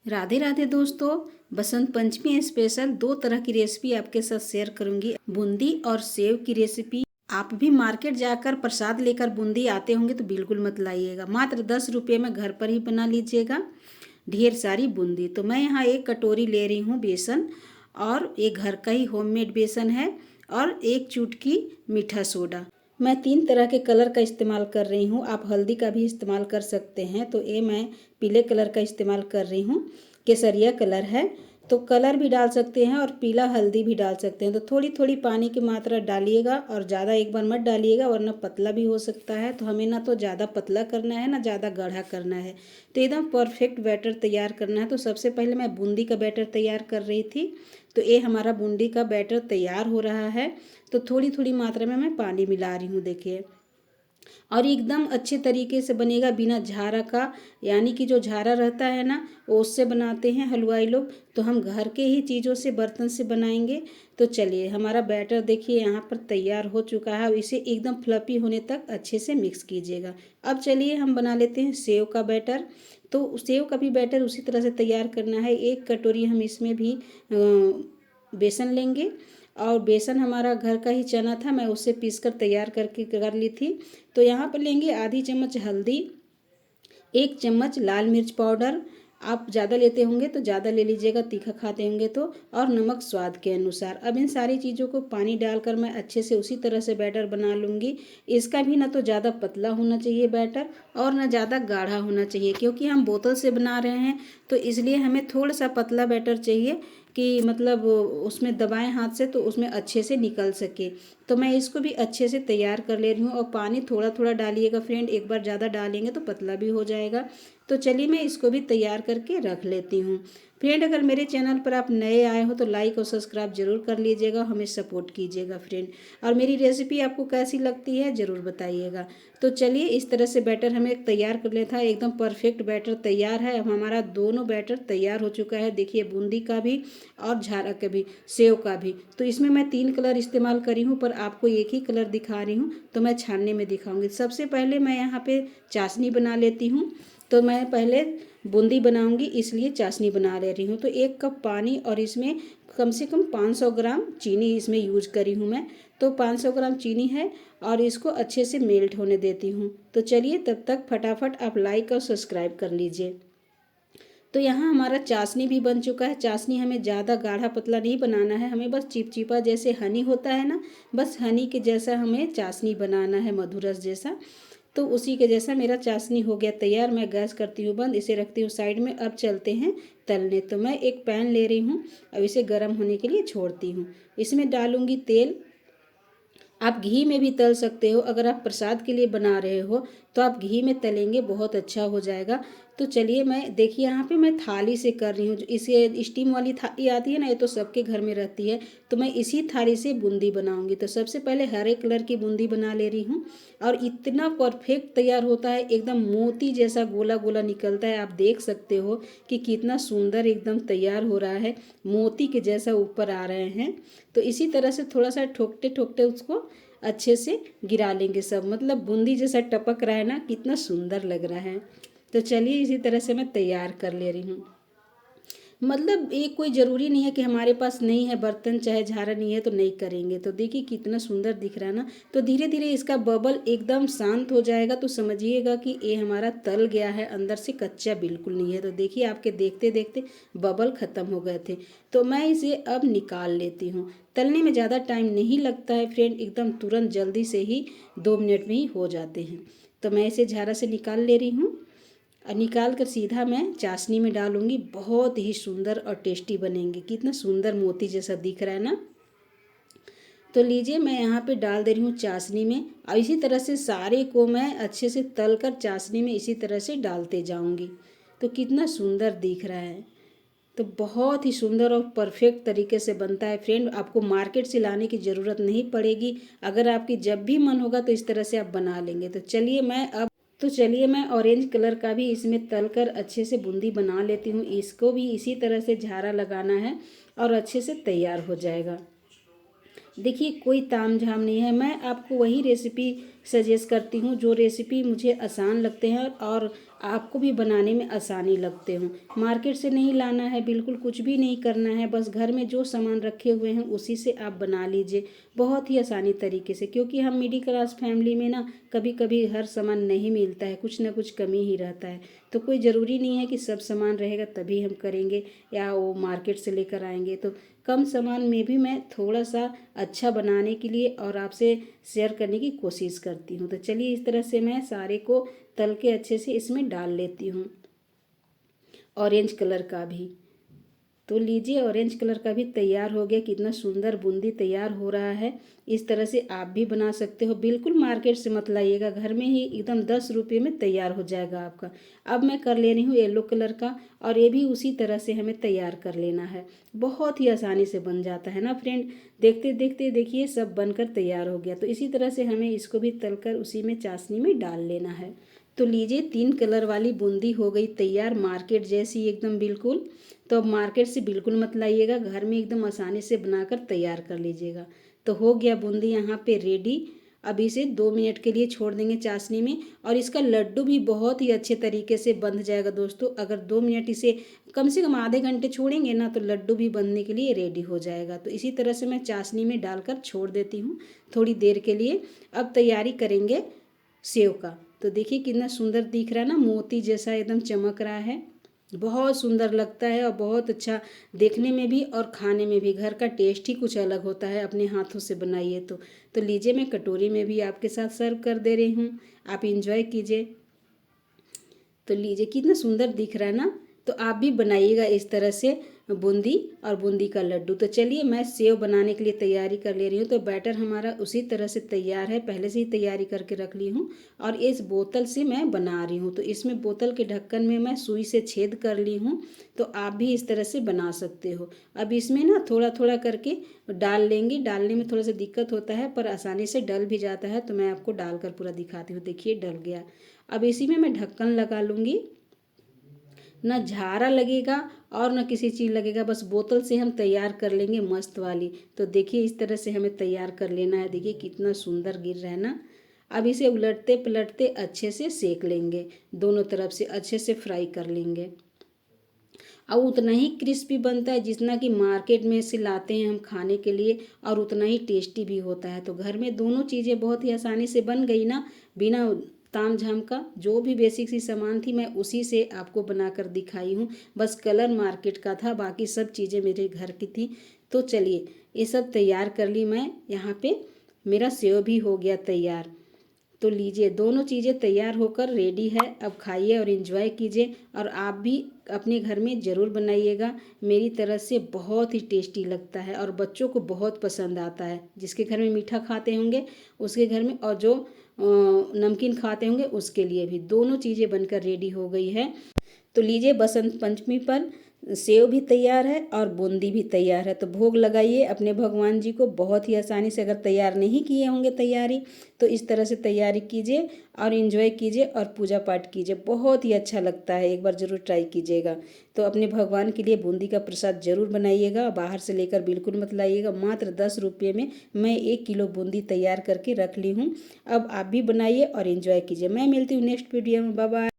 राधे राधे दोस्तों, बसंत पंचमी स्पेशल दो तरह की रेसिपी आपके साथ शेयर करूंगी। बूंदी और सेव की रेसिपी। आप भी मार्केट जाकर प्रसाद लेकर बूंदी आते होंगे तो बिल्कुल मत लाइएगा। मात्र 10 रुपये में घर पर ही बना लीजिएगा ढेर सारी बूंदी। तो मैं यहाँ एक कटोरी ले रही हूँ बेसन, और ये घर का ही होममेड बेसन है, और एक चुटकी मीठा सोडा। मैं 3 तरह के कलर का इस्तेमाल कर रही हूँ। आप हल्दी का भी इस्तेमाल कर सकते हैं। तो ये मैं पीले कलर का इस्तेमाल कर रही हूँ, केसरिया कलर है। तो कलर भी डाल सकते हैं और पीला हल्दी भी डाल सकते हैं। तो थोड़ी थोड़ी पानी की मात्रा डालिएगा, और ज़्यादा एक बार मत डालिएगा वरना पतला भी हो सकता है। तो हमें ना तो ज़्यादा पतला करना है ना ज़्यादा गाढ़ा करना है। तो एकदम परफेक्ट बैटर तैयार करना है। तो सबसे पहले मैं बूंदी का बैटर तैयार कर रही थी। तो ये हमारा बूंदी का बैटर तैयार हो रहा है। तो थोड़ी थोड़ी मात्रा में मैं पानी मिला रही हूँ, देखिए। और एकदम अच्छे तरीके से बनेगा बिना झारा का, यानी कि जो झारा रहता है ना वो उससे बनाते हैं हलवाई लोग। तो हम घर के ही चीज़ों से, बर्तन से बनाएंगे। तो चलिए, हमारा बैटर देखिए यहाँ पर तैयार हो चुका है। इसे एकदम फ्लफी होने तक अच्छे से मिक्स कीजिएगा। अब चलिए हम बना लेते हैं सेव का बैटर। तो सेव का भी बैटर उसी तरह से तैयार करना है। एक कटोरी हम इसमें भी बेसन लेंगे, और बेसन हमारा घर का ही चना था, मैं उससे पीसकर तैयार करके कर ली थी। तो यहाँ पर लेंगे आधी चम्मच हल्दी, 1 चम्मच लाल मिर्च पाउडर। आप ज़्यादा लेते होंगे तो ज़्यादा ले लीजिएगा, तीखा खाते होंगे तो। और नमक स्वाद के अनुसार। अब इन सारी चीज़ों को पानी डालकर मैं अच्छे से उसी तरह से बैटर बना लूँगी। इसका भी ना तो ज़्यादा पतला होना चाहिए बैटर, और ना ज़्यादा गाढ़ा होना चाहिए, क्योंकि हम बोतल से बना रहे हैं। तो इसलिए हमें थोड़ा सा पतला बैटर चाहिए, कि मतलब उसमें दबाएं हाथ से तो उसमें अच्छे से निकल सके। तो मैं इसको भी अच्छे से तैयार कर ले रही हूँ। और पानी थोड़ा थोड़ा डालिएगा फ्रेंड, एक बार ज़्यादा डालेंगे तो पतला भी हो जाएगा। तो चलिए मैं इसको भी तैयार करके रख लेती हूँ। फ्रेंड, अगर मेरे चैनल पर आप नए आए हो तो लाइक और सब्सक्राइब जरूर कर लीजिएगा, हमें सपोर्ट कीजिएगा फ्रेंड। और मेरी रेसिपी आपको कैसी लगती है ज़रूर बताइएगा। तो चलिए, इस तरह से बैटर हमें तैयार कर लेता है। एकदम परफेक्ट बैटर तैयार है। अब हमारा दोनों बैटर तैयार हो चुका है, देखिए, बूंदी का भी और झारा का भी, सेव का भी। तो इसमें मैं 3 कलर इस्तेमाल करी हूँ, पर आपको एक ही कलर दिखा रही हूँ। तो मैं छानने में दिखाऊंगी। सबसे पहले मैं यहाँ पे चाशनी बना लेती हूँ। तो मैं पहले बूंदी बनाऊंगी, इसलिए चाशनी बना ले रही हूँ। तो 1 कप पानी, और इसमें कम से कम 500 ग्राम चीनी इसमें यूज करी हूँ मैं। तो 500 ग्राम चीनी है, और इसको अच्छे से मेल्ट होने देती हूँ। तो चलिए, तब तक फटाफट आप लाइक और सब्सक्राइब कर लीजिए। तो यहाँ हमारा चाशनी भी बन चुका है। चाशनी हमें ज़्यादा गाढ़ा पतला नहीं बनाना है, हमें बस चिपचिपा, जैसे हनी होता है ना, बस हनी के जैसा हमें चाशनी बनाना है, मधुरस जैसा। तो उसी के जैसा मेरा चाशनी हो गया तैयार। मैं गैस करती हूँ बंद, इसे रखती हूँ साइड में। अब चलते हैं तलने। तो मैं एक पैन ले रही हूँ, अब इसे गर्म होने के लिए छोड़ती हूँ। इसमें डालूँगी तेल। आप घी में भी तल सकते हो, अगर आप प्रसाद के लिए बना रहे हो तो आप घी में तलेंगे, बहुत अच्छा हो जाएगा। तो चलिए, मैं देखिए यहाँ पे मैं थाली से कर रही हूँ। जो इसे स्टीम वाली थाली आती है ना, ये तो सबके घर में रहती है। तो मैं इसी थाली से बूंदी बनाऊंगी। तो सबसे पहले हरे कलर की बूंदी बना ले रही हूँ, और इतना परफेक्ट तैयार होता है, एकदम मोती जैसा गोला गोला निकलता है। आप देख सकते हो कि कितना सुंदर एकदम तैयार हो रहा है, मोती के जैसा ऊपर आ रहे हैं। तो इसी तरह से थोड़ा सा ठोकते ठोकते उसको अच्छे से गिरा लेंगे सब, मतलब बूंदी जैसा टपक रहा है ना, कितना सुंदर लग रहा है। तो चलिए, इसी तरह से मैं तैयार कर ले रही हूँ। मतलब ये कोई ज़रूरी नहीं है कि हमारे पास नहीं है बर्तन, चाहे झारा नहीं है तो नहीं करेंगे। तो देखिए कितना सुंदर दिख रहा है ना। तो धीरे धीरे इसका बबल एकदम शांत हो जाएगा, तो समझिएगा कि ये हमारा तल गया है, अंदर से कच्चा बिल्कुल नहीं है। तो देखिए, आपके देखते देखते बबल ख़त्म हो गए थे। तो मैं इसे अब निकाल लेती हूँ। तलने में ज़्यादा टाइम नहीं लगता है फ्रेंड, एकदम तुरंत जल्दी से ही 2 मिनट में ही हो जाते हैं। तो मैं इसे झारा से निकाल ले रही हूँ, और निकाल कर सीधा मैं चाशनी में डालूंगी। बहुत ही सुंदर और टेस्टी बनेंगे। कितना सुंदर मोती जैसा दिख रहा है ना। तो लीजिए, मैं यहाँ पे डाल दे रही हूँ चाशनी में, और इसी तरह से सारे को मैं अच्छे से तल कर चाशनी में इसी तरह से डालते जाऊँगी। तो कितना सुंदर दिख रहा है। तो बहुत ही सुंदर और परफेक्ट तरीके से बनता है फ्रेंड। आपको मार्केट से लाने की ज़रूरत नहीं पड़ेगी। अगर आपकी जब भी मन होगा तो इस तरह से आप बना लेंगे। तो चलिए मैं ऑरेंज कलर का भी इसमें तलकर अच्छे से बूंदी बना लेती हूँ। इसको भी इसी तरह से झारा लगाना है, और अच्छे से तैयार हो जाएगा। देखिए, कोई ताम झाम नहीं है, मैं आपको वही रेसिपी सजेस्ट करती हूँ जो रेसिपी मुझे आसान लगते हैं और आपको भी बनाने में आसानी लगते हों। मार्केट से नहीं लाना है, बिल्कुल कुछ भी नहीं करना है, बस घर में जो सामान रखे हुए हैं उसी से आप बना लीजिए बहुत ही आसानी तरीके से। क्योंकि हम मिडिल क्लास फैमिली में ना कभी कभी हर सामान नहीं मिलता है, कुछ ना कुछ कमी ही रहता है। तो कोई ज़रूरी नहीं है कि सब सामान रहेगा तभी हम करेंगे या वो मार्केट से लेकर आएंगे। तो कम सामान में भी मैं थोड़ा सा अच्छा बनाने के लिए और आपसे शेयर करने की कोशिश करती हूँ। तो चलिए इस तरह से मैं सारे को तल के अच्छे से इसमें डाल लेती हूँ। ऑरेंज कलर का भी तो लीजिए, ऑरेंज कलर का भी तैयार हो गया। कितना सुंदर बूंदी तैयार हो रहा है। इस तरह से आप भी बना सकते हो, बिल्कुल मार्केट से मत लाइएगा, घर में ही एकदम 10 रुपये में तैयार हो जाएगा आपका। अब मैं कर ले रही हूँ येलो कलर का, और ये भी उसी तरह से हमें तैयार कर लेना है। बहुत ही आसानी से बन जाता है ना फ्रेंड। देखते देखते देखिए सब बनकर तैयार हो गया। तो इसी तरह से हमें इसको भी तलकर उसी में चाशनी में डाल लेना है। तो लीजिए 3 कलर वाली बूंदी हो गई तैयार, मार्केट जैसी एकदम बिल्कुल। तो अब मार्केट से बिल्कुल मत लाइएगा, घर में एकदम आसानी से बनाकर तैयार कर लीजिएगा। तो हो गया बूंदी यहाँ पे रेडी। अब इसे 2 मिनट के लिए छोड़ देंगे चाशनी में, और इसका लड्डू भी बहुत ही अच्छे तरीके से बंध जाएगा दोस्तों। अगर 2 मिनट इसे कम से कम आधे घंटे छोड़ेंगे ना तो लड्डू भी बनने के लिए रेडी हो जाएगा। तो इसी तरह से मैं चाशनी में डालकर छोड़ देती हूँ थोड़ी देर के लिए। अब तैयारी करेंगे सेव का। तो देखिए कितना सुंदर दिख रहा है ना, मोती जैसा एकदम चमक रहा है। बहुत सुंदर लगता है और बहुत अच्छा देखने में भी और खाने में भी। घर का टेस्ट ही कुछ अलग होता है अपने हाथों से बनाइए तो लीजिए मैं कटोरी में भी आपके साथ सर्व कर दे रही हूँ, आप इंजॉय कीजिए। तो लीजिए कितना सुंदर दिख रहा है ना। तो आप भी बनाइएगा इस तरह से बूंदी और बूंदी का लड्डू। तो चलिए मैं सेव बनाने के लिए तैयारी कर ले रही हूँ। तो बैटर हमारा उसी तरह से तैयार है, पहले से ही तैयारी करके रख ली हूँ। और इस बोतल से मैं बना रही हूँ। तो इसमें बोतल के ढक्कन में मैं सुई से छेद कर ली हूँ। तो आप भी इस तरह से बना सकते हो। अब इसमें ना थोड़ा थोड़ा करके डाल लेंगे। डालने में थोड़ा सा दिक्कत होता है पर आसानी से डल भी जाता है। तो मैं आपको डालकर पूरा दिखाती हूँ। देखिए डल गया। अब इसी में मैं ढक्कन लगा लूँगी। ना झारा लगेगा और ना किसी चीज़ लगेगा, बस बोतल से हम तैयार कर लेंगे मस्त वाली। तो देखिए इस तरह से हमें तैयार कर लेना है। देखिए कितना सुंदर गिर रहा है ना। अब इसे उलटते पलटते अच्छे से सेक लेंगे, दोनों तरफ से अच्छे से फ्राई कर लेंगे। और उतना ही क्रिस्पी बनता है जितना कि मार्केट में से लाते हैं हम खाने के लिए, और उतना ही टेस्टी भी होता है। तो घर में दोनों चीज़ें बहुत ही आसानी से बन गई ना, बिना ताम झाम का। जो भी बेसिक सी सामान थी मैं उसी से आपको बनाकर दिखाई हूँ। बस कलर मार्केट का था, बाकी सब चीज़ें मेरे घर की थी। तो चलिए ये सब तैयार कर ली मैं। यहाँ पे मेरा सेव भी हो गया तैयार। तो लीजिए दोनों चीज़ें तैयार होकर रेडी है। अब खाइए और इन्जॉय कीजिए, और आप भी अपने घर में ज़रूर बनाइएगा। मेरी तरह से बहुत ही टेस्टी लगता है और बच्चों को बहुत पसंद आता है। जिसके घर में मीठा खाते होंगे उसके घर में, और जो नमकीन खाते होंगे उसके लिए भी। दोनों चीज़ें बनकर रेडी हो गई है। तो लीजिए बसंत पंचमी पर सेव भी तैयार है और बूंदी भी तैयार है। तो भोग लगाइए अपने भगवान जी को बहुत ही आसानी से। अगर तैयार नहीं किए होंगे तैयारी तो इस तरह से तैयारी कीजिए और इन्जॉय कीजिए और पूजा पाठ कीजिए। बहुत ही अच्छा लगता है, एक बार ज़रूर ट्राई कीजिएगा। तो अपने भगवान के लिए बूंदी का प्रसाद जरूर बनाइएगा, बाहर से लेकर बिल्कुल मत लाइएगा। मात्र 10 रुपये में मैं 1 किलो बूंदी तैयार करके रख ली हूँ। अब आप भी बनाइए और इन्जॉय कीजिए। मैं मिलती हूँ नेक्स्ट वीडियो में। Bye bye.